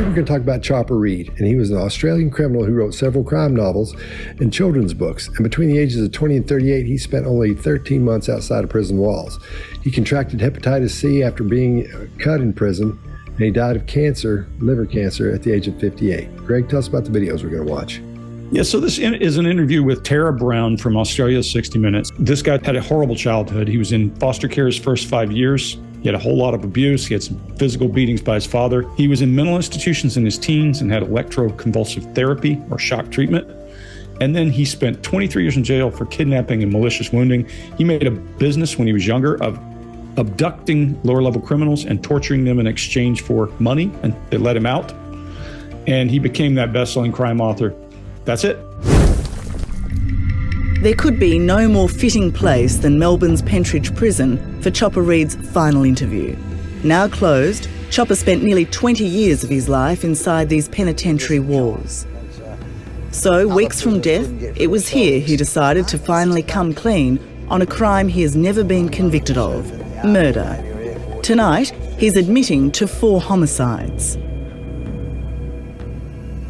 Today we're going to talk about Chopper Reid, and he was an Australian criminal who wrote several crime novels and children's books, and between the ages of 20 and 38 he spent only 13 months outside of prison walls. He contracted hepatitis C after being cut in prison, and he died of cancer, liver cancer, at the age of 58. Greg, tell us about the videos we're going to watch. Yeah, so this is an interview with Tara Brown from Australia's 60 Minutes. This guy had a horrible childhood. He was in foster care his first 5 years. He had a whole lot of abuse. He had some physical beatings by his father. He was in mental institutions in his teens and had electroconvulsive therapy or shock treatment. And then he spent 23 years in jail for kidnapping and malicious wounding. He made a business when he was younger of abducting lower-level criminals and torturing them in exchange for money, and they let him out. And he became that best-selling crime author. That's it. There could be no more fitting place than Melbourne's Pentridge Prison for Chopper Reid's final interview. Now closed, Chopper spent nearly 20 years of his life inside these penitentiary walls. So, weeks from death, it was here he decided to finally come clean on a crime he has never been convicted of: murder. Tonight, he's admitting to 4 homicides.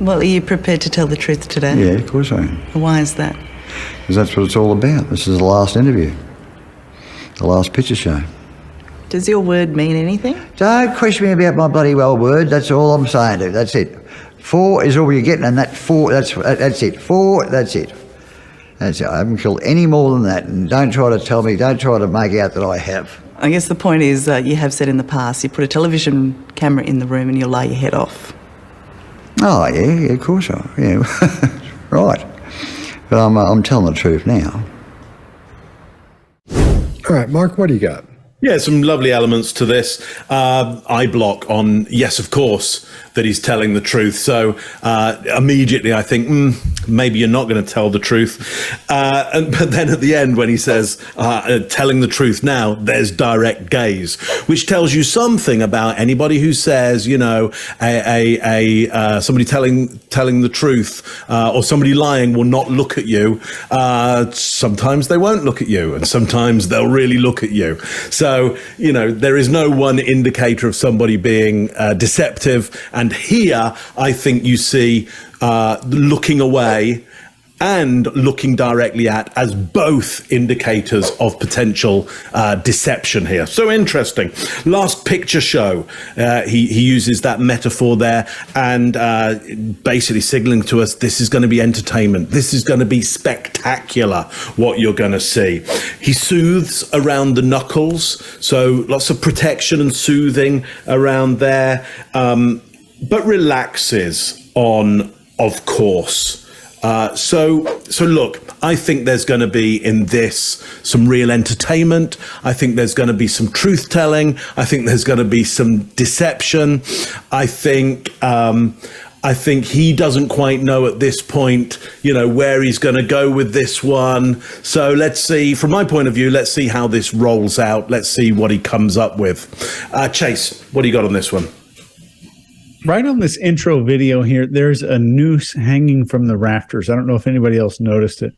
Well, are you prepared to tell the truth today? Yeah, of course I am. Why is that? Because that's what it's all about. This is the last interview. The last picture show. Does your word mean anything? Don't question me about my bloody well word. That's all I'm saying to you. That's it. 4 is all you're getting, and that 4, that's it. 4, that's it. That's it. I haven't killed any more than that, and don't try to make out that I have. I guess the point is, you have said in the past, you put a television camera in the room and you'll lie your head off. Oh, yeah, of course I am. Yeah, right. But I'm telling the truth now. All right, Mark, what do you got? Yeah, some lovely elements to this. Eye block on, yes, of course, that he's telling the truth. So immediately I think, maybe you're not going to tell the truth. But then at the end when he says, telling the truth now, there's direct gaze, which tells you something about anybody who says, you know, somebody telling the truth or somebody lying will not look at you. Sometimes they won't look at you, and sometimes they'll really look at you. So, you know, there is no one indicator of somebody being deceptive. And here, I think you see looking away and looking directly at as both indicators of potential deception here. So interesting. Last picture show, he uses that metaphor there and basically signaling to us this is going to be entertainment. This is going to be spectacular, what you're going to see. He soothes around the knuckles, so lots of protection and soothing around there, but relaxes on, of course. So look, I think there's going to be in this some real entertainment. I think there's going to be some truth telling. I think there's going to be some deception. I think he doesn't quite know at this point, you know, where he's going to go with this one. So let's see, from my point of view, let's see how this rolls out. Let's see what he comes up with. Chase, what do you got on this one? Right on this intro video here, there's a noose hanging from the rafters. I don't know if anybody else noticed it.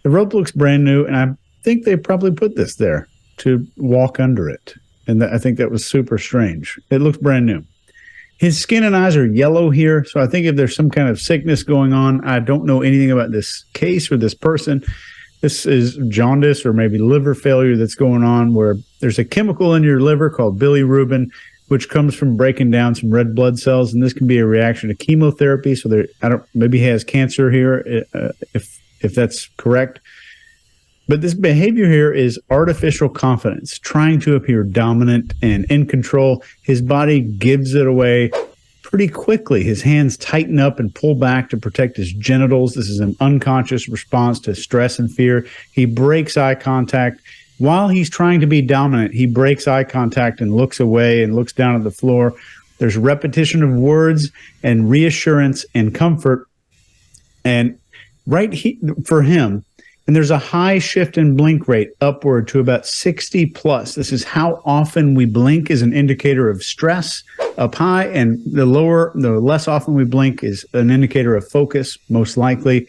The rope looks brand new, and I think they probably put this there to walk under it. And I think that was super strange. It looks brand new. His skin and eyes are yellow here, so I think if there's some kind of sickness going on, I don't know anything about this case or this person. This is jaundice or maybe liver failure that's going on, where there's a chemical in your liver called bilirubin, which comes from breaking down some red blood cells, and this can be a reaction to chemotherapy. So maybe he has cancer here, if that's correct. But this behavior here is artificial confidence, trying to appear dominant and in control. His body gives it away pretty quickly. His hands tighten up and pull back to protect his genitals. This is an unconscious response to stress and fear. He breaks eye contact. While he's trying to be dominant, he breaks eye contact and looks away and looks down at the floor. There's repetition of words and reassurance and comfort. And for him, and there's a high shift in blink rate upward to about 60 plus. This is how often we blink is an indicator of stress up high, and the less often we blink is an indicator of focus, most likely.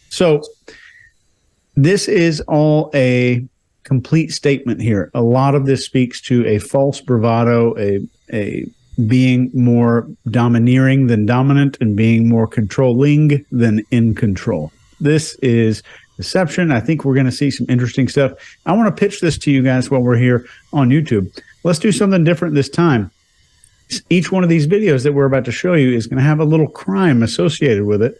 So this is all a complete statement here. A lot of this speaks to a false bravado, a being more domineering than dominant and being more controlling than in control. This is deception. I think we're going to see some interesting stuff. I want to pitch this to you guys while we're here on YouTube. Let's do something different this time. Each one of these videos that we're about to show you is going to have a little crime associated with it.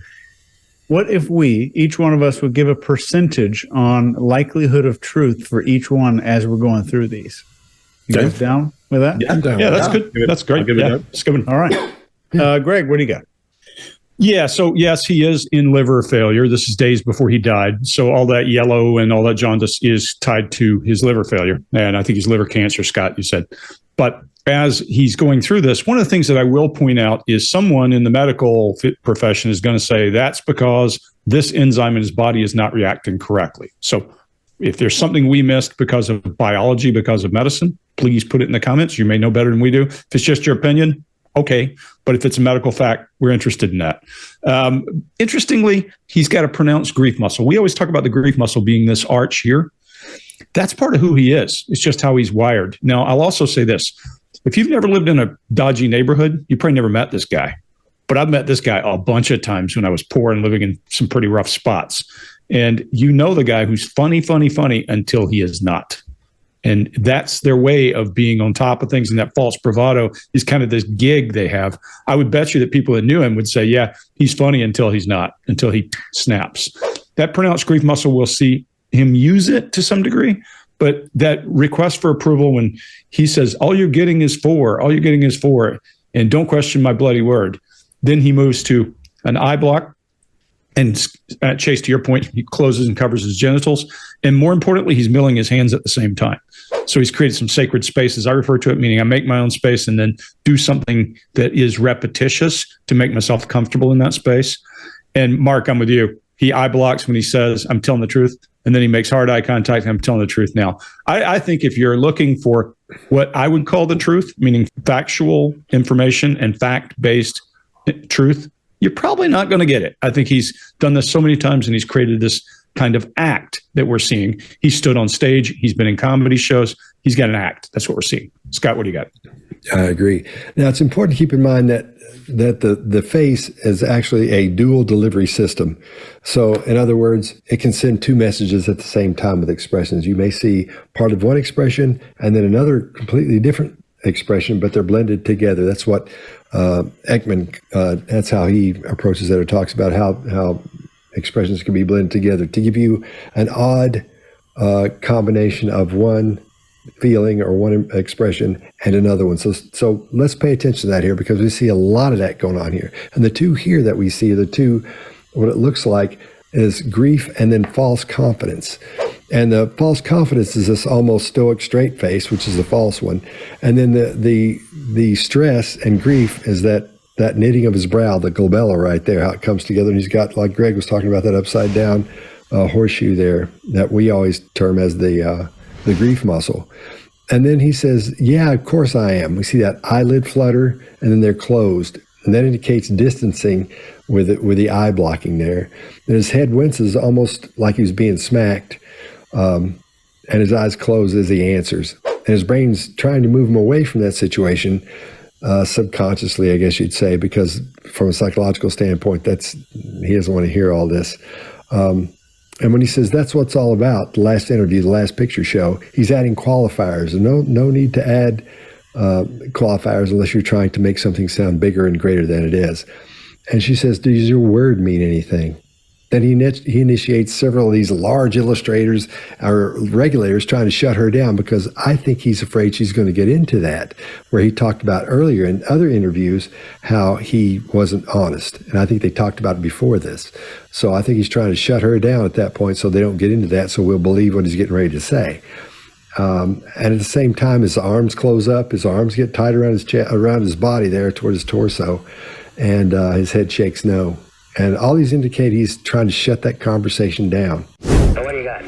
What if each one of us would give a percentage on likelihood of truth for each one as we're going through these? You guys down with that? Yeah, that's good. That's great. It's good. All right. Greg, what do you got? Yeah. So yes, he is in liver failure. This is days before he died. So all that yellow and all that jaundice is tied to his liver failure. And I think he's liver cancer, Scott, you said. But as he's going through this, one of the things that I will point out is someone in the medical profession is going to say that's because this enzyme in his body is not reacting correctly. So if there's something we missed because of biology, because of medicine, please put it in the comments. You may know better than we do. If it's just your opinion, okay. But if it's a medical fact, we're interested in that. Interestingly, he's got a pronounced grief muscle. We always talk about the grief muscle being this arch here. That's part of who he is. It's just how he's wired. Now, I'll also say this. If you've never lived in a dodgy neighborhood, you probably never met this guy. But I've met this guy a bunch of times when I was poor and living in some pretty rough spots. And you know the guy who's funny until he is not. And that's their way of being on top of things. And that false bravado is kind of this gig they have. I would bet you that people that knew him would say, yeah, he's funny until he's not, until he snaps. That pronounced grief muscle, we'll see him use it to some degree. But that request for approval when he says, all you're getting is four, and don't question my bloody word. Then he moves to an eye block. And Chase, to your point, he closes and covers his genitals. And more importantly, he's milling his hands at the same time. So he's created some sacred spaces. I refer to it, meaning I make my own space and then do something that is repetitious to make myself comfortable in that space. And Mark, I'm with you. He eye blocks when he says, I'm telling the truth. And then he makes hard eye contact. I'm telling the truth now. I think if you're looking for what I would call the truth, meaning factual information and fact-based truth, you're probably not going to get it. I think he's done this so many times and he's created this kind of act that we're seeing. He stood on stage. He's been in comedy shows. He's got an act. That's what we're seeing. Scott, what do you got? I agree. Now, it's important to keep in mind that the face is actually a dual delivery system. So, in other words, it can send two messages at the same time with expressions. You may see part of one expression and then another completely different expression, but they're blended together. That's what Ekman, that's how he approaches it or talks about how expressions can be blended together to give you an odd combination of one feeling or one expression and another one. So let's pay attention to that here because we see a lot of that going on here. And the two here that we see, what it looks like is grief and then false confidence. And the false confidence is this almost stoic straight face, which is the false one. And then the stress and grief is that knitting of his brow, the glabella right there, how it comes together. And he's got, like Greg was talking about, that upside down horseshoe there that we always term as the grief muscle. And then he says, yeah, of course I am. We see that eyelid flutter and then they're closed. And that indicates distancing with the eye blocking there. And his head winces almost like he was being smacked. And his eyes close as he answers. And his brain's trying to move him away from that situation, subconsciously, I guess you'd say, because from a psychological standpoint, he doesn't want to hear all this. And when he says that's what it's all about, the last interview, the last picture show, he's adding qualifiers. And no need to add qualifiers unless you're trying to make something sound bigger and greater than it is. And she says, does your word mean anything? Then he initiates several of these large illustrators or regulators trying to shut her down because I think he's afraid she's going to get into that, where he talked about earlier in other interviews how he wasn't honest. And I think they talked about it before this. So I think he's trying to shut her down at that point so they don't get into that, so we'll believe what he's getting ready to say. And at the same time, his arms close up, his arms get tight around his chest, around his body there toward his torso, and his head shakes no. And all these indicate he's trying to shut that conversation down. So what do you got?